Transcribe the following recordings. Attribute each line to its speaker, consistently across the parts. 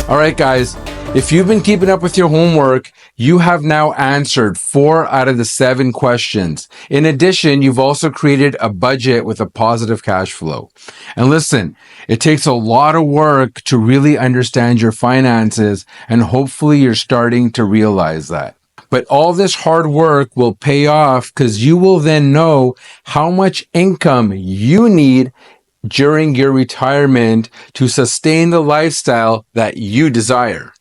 Speaker 1: All right, guys, if you've been keeping up with your homework, you have now answered 4 out of the 7 questions. In addition, you've also created a budget with a positive cash flow. And listen, it takes a lot of work to really understand your finances, and hopefully you're starting to realize that. But all this hard work will pay off because you will then know how much income you need during your retirement to sustain the lifestyle that you desire.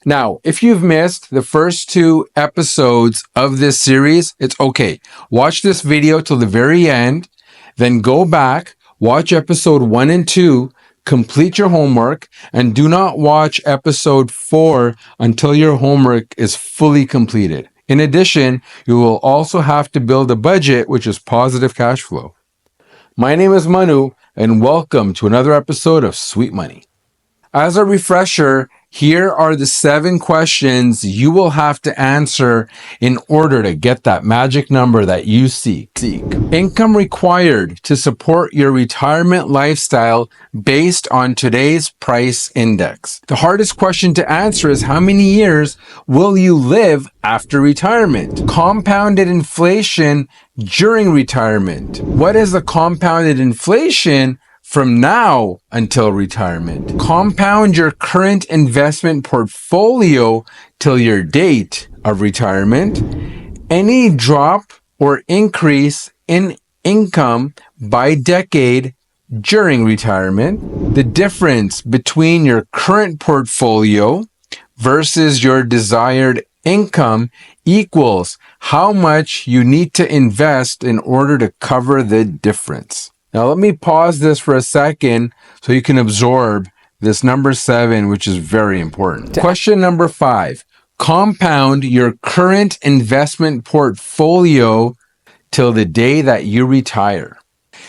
Speaker 1: Now, if you've missed the first 2 episodes of this series, it's okay. Watch this video till the very end, then go back, watch episode 1 and 2, complete your homework, and do not watch episode 4 until your homework is fully completed. In addition, you will also have to build a budget, which is positive cash flow. My name is Manu, and welcome to another episode of Sweet Money. As a refresher, here are the 7 questions you will have to answer in order to get that magic number that you seek. Income required to support your retirement lifestyle based on today's price index. The hardest question to answer is how many years will you live after retirement? Compounded inflation during retirement. What is the compounded inflation from now until retirement? Compound your current investment portfolio till your date of retirement. Any drop or increase in income by decade during retirement. The difference between your current portfolio versus your desired income equals how much you need to invest in order to cover the difference. Now, let me pause this for a second so you can absorb this number 7, which is very important. Question number 5, compound your current investment portfolio till the day that you retire.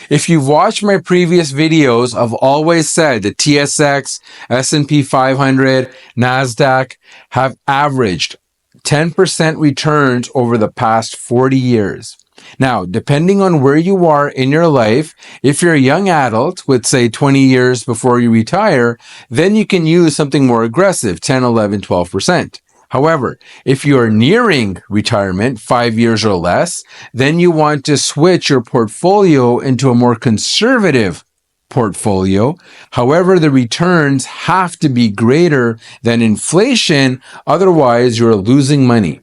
Speaker 1: If you've watched my previous videos, I've always said the TSX, S&P 500, NASDAQ have averaged 10% returns over the past 40 years. Now, depending on where you are in your life, if you're a young adult with, say, 20 years before you retire, then you can use something more aggressive, 10, 11, 12%. However, if you are nearing retirement, 5 years or less, then you want to switch your portfolio into a more conservative portfolio. However, the returns have to be greater than inflation, otherwise you're losing money.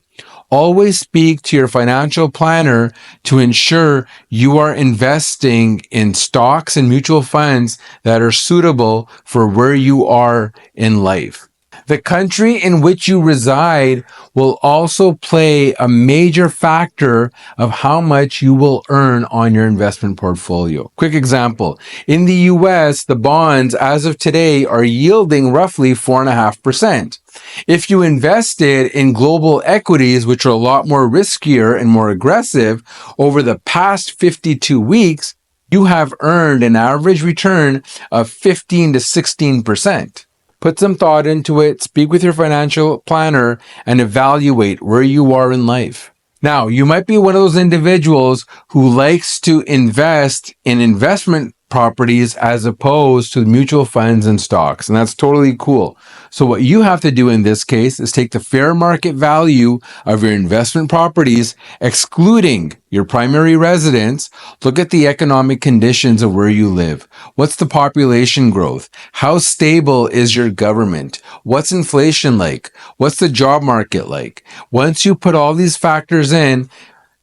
Speaker 1: Always speak to your financial planner to ensure you are investing in stocks and mutual funds that are suitable for where you are in life. The country in which you reside will also play a major factor of how much you will earn on your investment portfolio. Quick example. In the US, the bonds as of today are yielding roughly 4.5%. If you invested in global equities, which are a lot more riskier and more aggressive, over the past 52 weeks, you have earned an average return of 15 to 16%. Put some thought into it, speak with your financial planner, and evaluate where you are in life. Now, you might be one of those individuals who likes to invest in investment properties as opposed to mutual funds and stocks, and that's totally cool. So what you have to do in this case is take the fair market value of your investment properties, excluding your primary residence. Look at the economic conditions of where you live. What's the population growth? How stable is your government? What's inflation like? What's the job market like? Once you put all these factors in,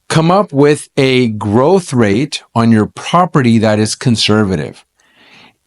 Speaker 1: come up with a growth rate on your property that is conservative.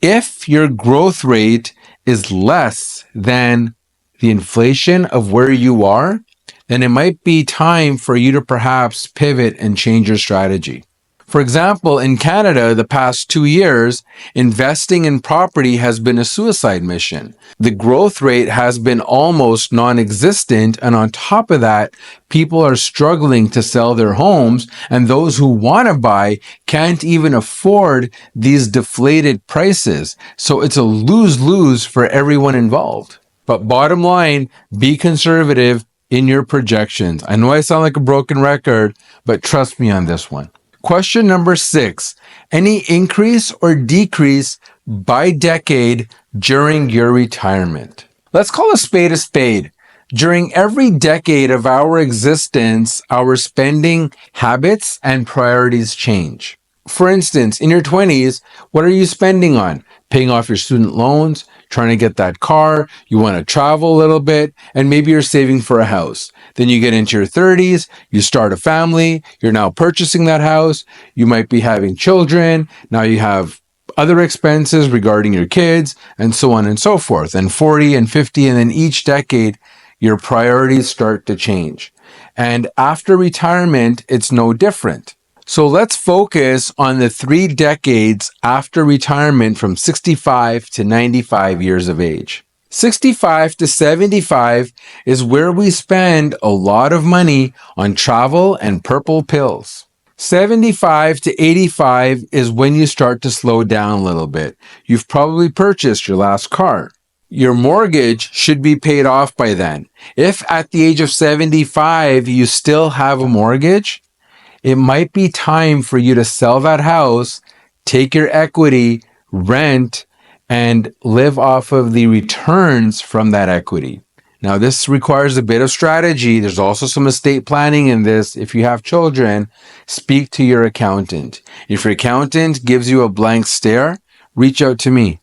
Speaker 1: If your growth rate is less than the inflation of where you are, then it might be time for you to perhaps pivot and change your strategy. For example, in Canada, the past 2 years, investing in property has been a suicide mission. The growth rate has been almost non-existent, and on top of that, people are struggling to sell their homes, and those who want to buy can't even afford these deflated prices. So it's a lose-lose for everyone involved. But bottom line, be conservative in your projections. I know I sound like a broken record, but trust me on this one. Question number 6, any increase or decrease by decade during your retirement? Let's call a spade a spade. During every decade of our existence, our spending habits and priorities change. For instance, in your 20s, what are you spending on? Paying off your student loans, trying to get that car, you want to travel a little bit, and maybe you're saving for a house. Then you get into your 30s, you start a family, you're now purchasing that house, you might be having children, now you have other expenses regarding your kids, and so on and so forth. And 40 and 50, and then each decade, your priorities start to change. And after retirement, it's no different. So let's focus on the 3 decades after retirement from 65 to 95 years of age. 65 to 75 is where we spend a lot of money on travel and purple pills. 75 to 85 is when you start to slow down a little bit. You've probably purchased your last car. Your mortgage should be paid off by then. If at the age of 75 you still have a mortgage, it might be time for you to sell that house, take your equity, rent, and live off of the returns from that equity. Now, this requires a bit of strategy. There's also some estate planning in this. If you have children, speak to your accountant. If your accountant gives you a blank stare, reach out to me.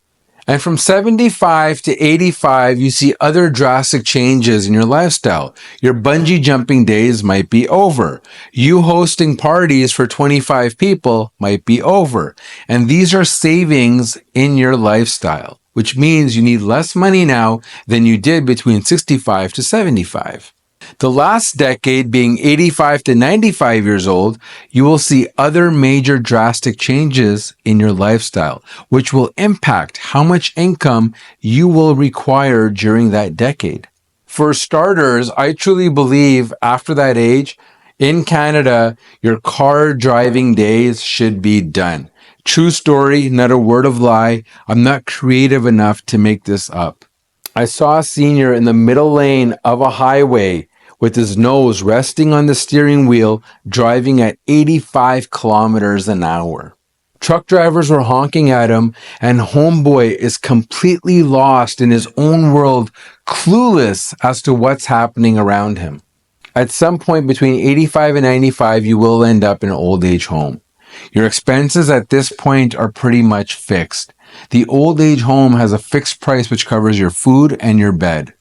Speaker 1: And from 75 to 85, you see other drastic changes in your lifestyle. Your bungee jumping days might be over. You hosting parties for 25 people might be over. And these are savings in your lifestyle, which means you need less money now than you did between 65 to 75. The last decade, being 85 to 95 years old, you will see other major drastic changes in your lifestyle, which will impact how much income you will require during that decade. For starters, I truly believe after that age, in Canada, your car driving days should be done. True story, not a word of lie. I'm not creative enough to make this up. I saw a senior in the middle lane of a highway with his nose resting on the steering wheel, driving at 85 kilometers an hour. Truck drivers were honking at him, and homeboy is completely lost in his own world, clueless as to what's happening around him. At some point between 85 and 95, you will end up in an old age home. Your expenses at this point are pretty much fixed. The old age home has a fixed price which covers your food and your bed.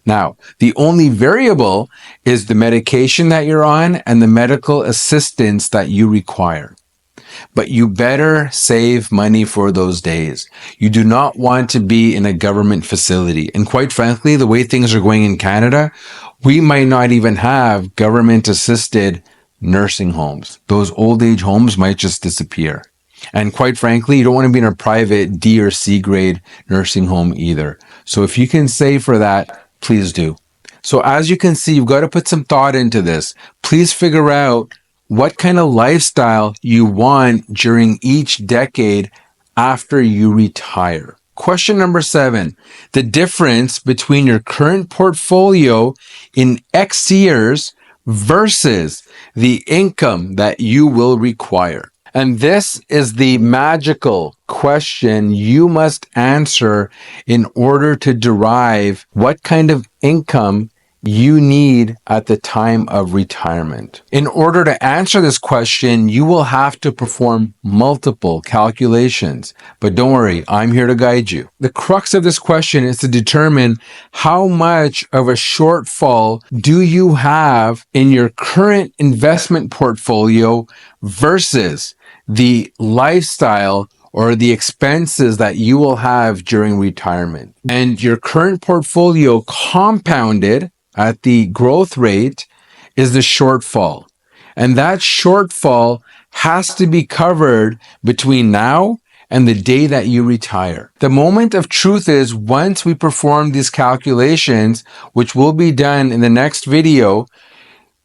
Speaker 1: Now, the only variable is the medication that you're on and the medical assistance that you require. But you better save money for those days. You do not want to be in a government facility. And quite frankly, the way things are going in Canada, we might not even have government-assisted nursing homes. Those old age homes might just disappear. And quite frankly, you don't want to be in a private D or C grade nursing home either. So if you can save for that, please do. So as you can see, you've got to put some thought into this. Please figure out what kind of lifestyle you want during each decade after you retire. Question number 7, the difference between your current portfolio in X years versus the income that you will require. And this is the magical question you must answer in order to derive what kind of income you need at the time of retirement. In order to answer this question, you will have to perform multiple calculations. But don't worry, I'm here to guide you. The crux of this question is to determine how much of a shortfall do you have in your current investment portfolio versus the lifestyle or the expenses that you will have during retirement. And your current portfolio compounded at the growth rate is the shortfall. And that shortfall has to be covered between now and the day that you retire. The moment of truth is once we perform these calculations, which will be done in the next video,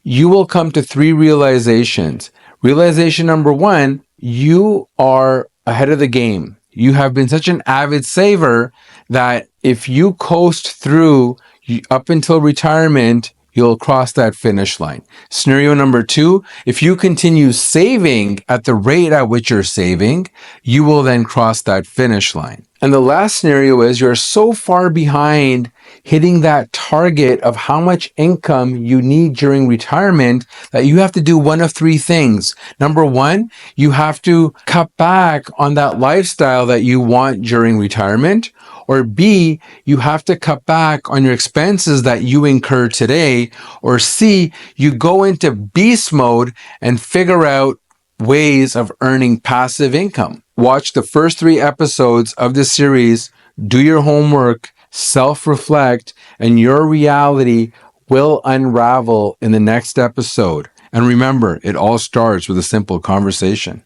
Speaker 1: you will come to 3 realizations. Realization number 1, you are ahead of the game. You have been such an avid saver that if you coast through up until retirement, you'll cross that finish line. Scenario number 2, if you continue saving at the rate at which you're saving, you will then cross that finish line. And the last scenario is you're so far behind hitting that target of how much income you need during retirement that you have to do one of three things. Number one, you have to cut back on that lifestyle that you want during retirement. Or B, you have to cut back on your expenses that you incur today. Or C, you go into beast mode and figure out ways of earning passive income. Watch the first 3 episodes of this series, do your homework, self-reflect, and your reality will unravel in the next episode. And remember, it all starts with a simple conversation.